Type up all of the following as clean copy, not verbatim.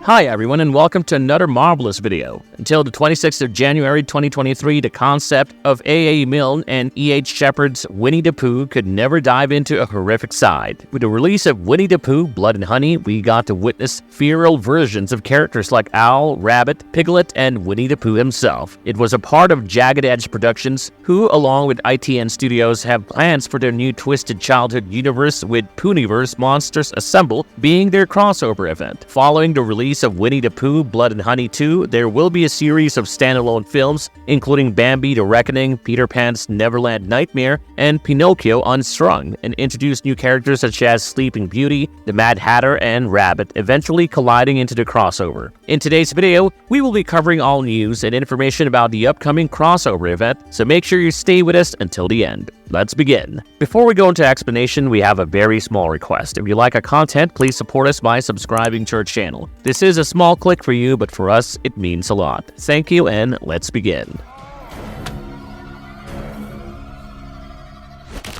Hi everyone and welcome to another marvelous video. Until the 26th of January 2023, the concept of A.A. Milne and E.H. Shepard's Winnie the Pooh could never dive into a horrific side. With the release of Winnie the Pooh, Blood and Honey, we got to witness feral versions of characters like Owl, Rabbit, Piglet, and Winnie the Pooh himself. It was a part of Jagged Edge Productions, who along with ITN Studios have plans for their new Twisted Childhood universe, with Pooniverse Monsters Assemble being their crossover event. Following the release of Winnie the Pooh, Blood and Honey 2, there will be a series of standalone films, including Bambi: The Reckoning, Peter Pan's Neverland Nightmare, and Pinocchio Unstrung, and introduce new characters such as Sleeping Beauty, the Mad Hatter, and Rabbit, eventually colliding into the crossover. In today's video, we will be covering all news and information about the upcoming crossover event, so make sure you stay with us until the end. Let's begin. Before we go into explanation, we have a very small request. If you like our content, please support us by subscribing to our channel. This is a small click for you, but for us, it means a lot. Thank you, and let's begin.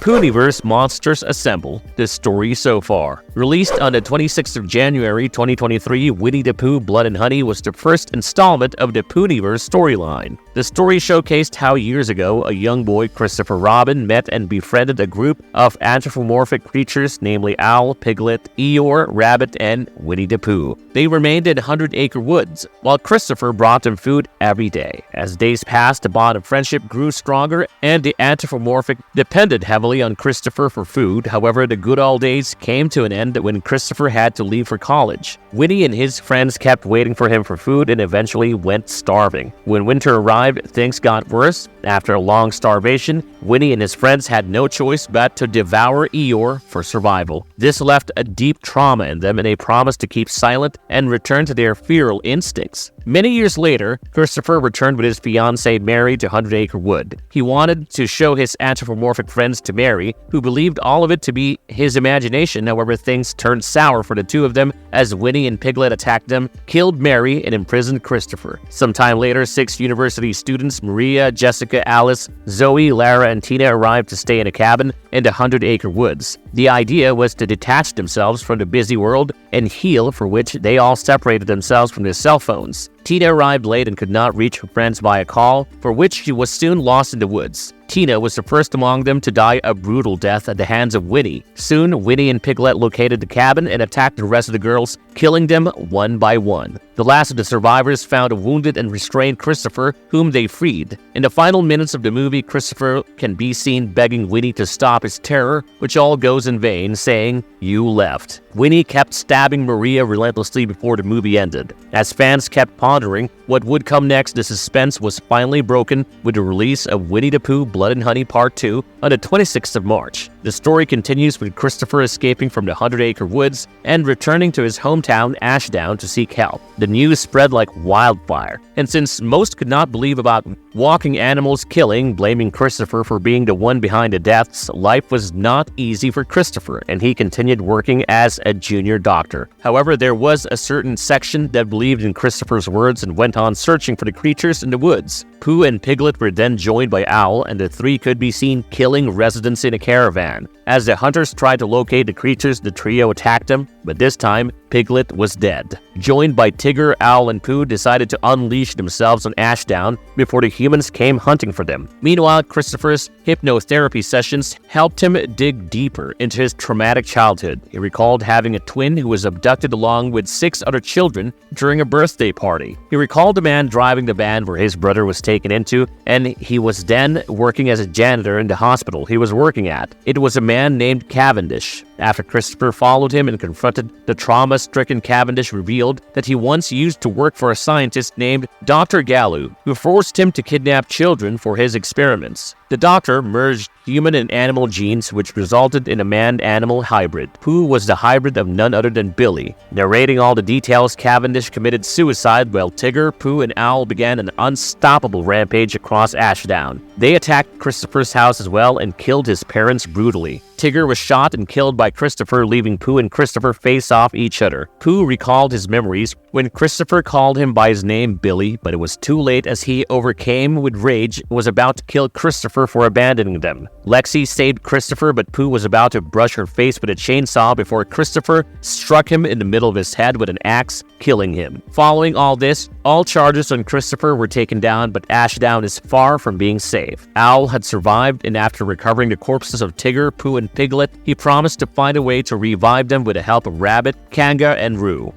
Pooniverse Monsters Assemble, the story so far. Released on the 26th of January 2023, Winnie the Pooh, Blood and Honey was the first installment of the Pooniverse storyline. The story showcased how years ago, a young boy, Christopher Robin, met and befriended a group of anthropomorphic creatures, namely Owl, Piglet, Eeyore, Rabbit, and Winnie the Pooh. They remained in 100 Acre Woods, while Christopher brought them food every day. As days passed, the bond of friendship grew stronger, and the anthropomorphic depended heavily on Christopher for food. However, the good old days came to an end when Christopher had to leave for college. Winnie and his friends kept waiting for him for food and eventually went starving. When winter arrived, things got worse. After a long starvation, Winnie and his friends had no choice but to devour Eeyore for survival. This left a deep trauma in them, and they promised to keep silent and return to their feral instincts. Many years later, Christopher returned with his fiancée Mary to 100 Acre Wood. He wanted to show his anthropomorphic friends to Mary, who believed all of it to be his imagination. However, things turned sour for the two of them as Winnie and Piglet attacked them, killed Mary, and imprisoned Christopher. Sometime later, 6 university students, Maria, Jessica, Alice, Zoe, Lara, and Tina, arrived to stay in a cabin in the 100 Acre Woods. The idea was to detach themselves from the busy world and heal, for which they all separated themselves from their cell phones. Tina arrived late and could not reach her friends via call, for which she was soon lost in the woods. Tina was the first among them to die a brutal death at the hands of Winnie. Soon, Winnie and Piglet located the cabin and attacked the rest of the girls, killing them one by one. The last of the survivors found a wounded and restrained Christopher, whom they freed. In the final minutes of the movie, Christopher can be seen begging Winnie to stop his terror, which all goes in vain, saying, "You left." Winnie kept stabbing Maria relentlessly before the movie ended. As fans kept pondering what would come next, the suspense was finally broken with the release of Winnie the Pooh, Blood and Honey Part 2 on the 26th of March. The story continues with Christopher escaping from the 100 Acre Woods and returning to his hometown Ashdown to seek help. The news spread like wildfire, and since most could not believe about walking animals killing, blaming Christopher for being the one behind the deaths, life was not easy for Christopher, and he continued working as a junior doctor. However, there was a certain section that believed in Christopher's words and went on searching for the creatures in the woods. Pooh and Piglet were then joined by Owl, and the three could be seen killing residents in a caravan. As the hunters tried to locate the creatures, the trio attacked them, but this time, Piglet was dead. Joined by Tigger, Owl, and Pooh, decided to unleash themselves on Ashdown before the humans came hunting for them. Meanwhile, Christopher's hypnotherapy sessions helped him dig deeper into his traumatic childhood. He recalled having a twin who was abducted along with 6 other children during a birthday party. He recalled the man driving the van where his brother was taken into, and he was then working as a janitor in the hospital he was working at. It was a man named Cavendish. After Christopher followed him and confronted the trauma-stricken Cavendish, revealed that he once used to work for a scientist named Dr. Gallu, who forced him to kidnap children for his experiments. The doctor merged human and animal genes, which resulted in a man-animal hybrid. Pooh was the hybrid of none other than Billy. Narrating all the details, Cavendish committed suicide while Tigger, Pooh, and Owl began an unstoppable rampage across Ashdown. They attacked Christopher's house as well and killed his parents brutally. Tigger was shot and killed by Christopher, leaving Pooh and Christopher face off each other. Pooh recalled his memories when Christopher called him by his name Billy, but it was too late as he overcame with rage and was about to kill Christopher for abandoning them. Lexi saved Christopher, but Pooh was about to brush her face with a chainsaw before Christopher struck him in the middle of his head with an axe, killing him. Following all this, all charges on Christopher were taken down, but Ashdown is far from being safe. Owl had survived, and after recovering the corpses of Tigger, Pooh, and Piglet, he promised to find a way to revive them with the help of Rabbit, Kanga, and Roo.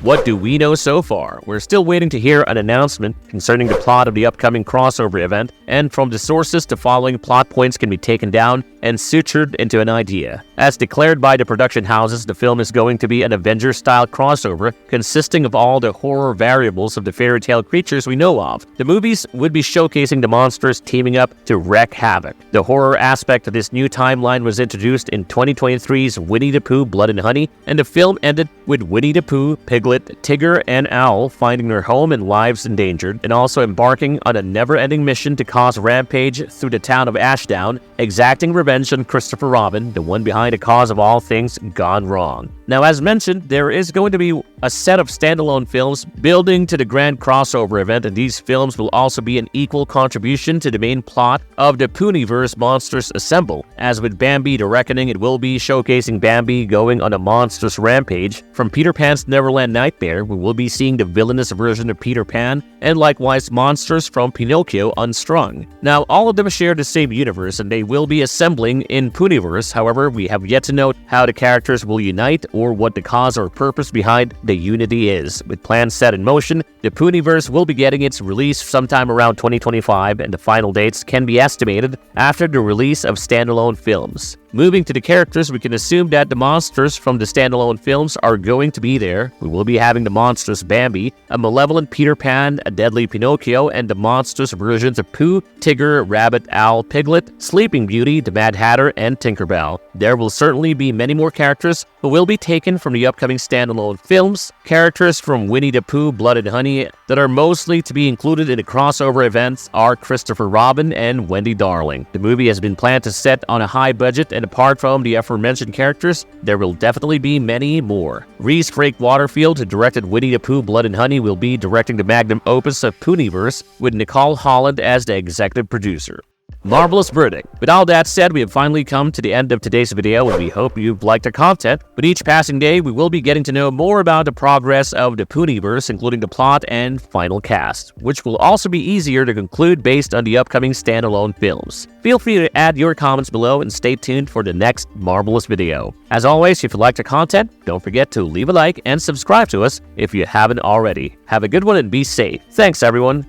What do we know so far? We're still waiting to hear an announcement concerning the plot of the upcoming crossover event, and from the sources, the following plot points can be taken down and sutured into an idea. As declared by the production houses, the film is going to be an Avengers-style crossover consisting of all the horror variables of the fairy tale creatures we know of. The movies would be showcasing the monsters teaming up to wreak havoc. The horror aspect of this new timeline was introduced in 2023's Winnie the Pooh Blood and Honey, and the film ended with Winnie the Pooh, Piglet, Tigger, and Owl finding their home and lives endangered, and also embarking on a never-ending mission to cause rampage through the town of Ashdown, exacting revenge on Christopher Robin, the one behind the cause of all things gone wrong. Now, as mentioned, there is going to be a set of standalone films building to the grand crossover event, and these films will also be an equal contribution to the main plot of the Pooniverse Monsters Assemble. As with Bambi the Reckoning, it will be showcasing Bambi going on a monstrous rampage. From Peter Pan's Neverland Nightmare, we will be seeing the villainous version of Peter Pan, and likewise monsters from Pinocchio Unstrung. Now, all of them share the same universe, and they will be assembling in Pooniverse. However, we have yet to note how the characters will unite or what the cause or purpose behind the unity is. With plans set in motion, the Pooniverse will be getting its release sometime around 2025, and the final dates can be estimated after the release of standalone films. Moving to the characters, we can assume that the monsters from the standalone films are going to be there. We will be having the monstrous Bambi, a malevolent Peter Pan, a deadly Pinocchio, and the monstrous versions of Pooh, Tigger, Rabbit, Owl, Piglet, Sleeping Beauty, the Mad Hatter, and Tinkerbell. There will certainly be many more characters who will be taken from the upcoming standalone films. Characters from Winnie the Pooh, Blood and Honey that are mostly to be included in the crossover events are Christopher Robin and Wendy Darling. The movie has been planned to set on a high budget, and apart from the aforementioned characters, there will definitely be many more. Rhys Drake Waterfield, who directed Winnie the Pooh, Blood and Honey, will be directing the magnum opus of Pooniverse, with Nicole Holland as the executive producer. Marvelous verdict. With all that said, we have finally come to the end of today's video, and we hope you've liked the content. With each passing day, we will be getting to know more about the progress of the Pooniverse, including the plot and final cast, which will also be easier to conclude based on the upcoming standalone films. Feel free to add your comments below and stay tuned for the next Marvelous video. As always, if you liked the content, don't forget to leave a like and subscribe to us if you haven't already. Have a good one and be safe. Thanks, everyone.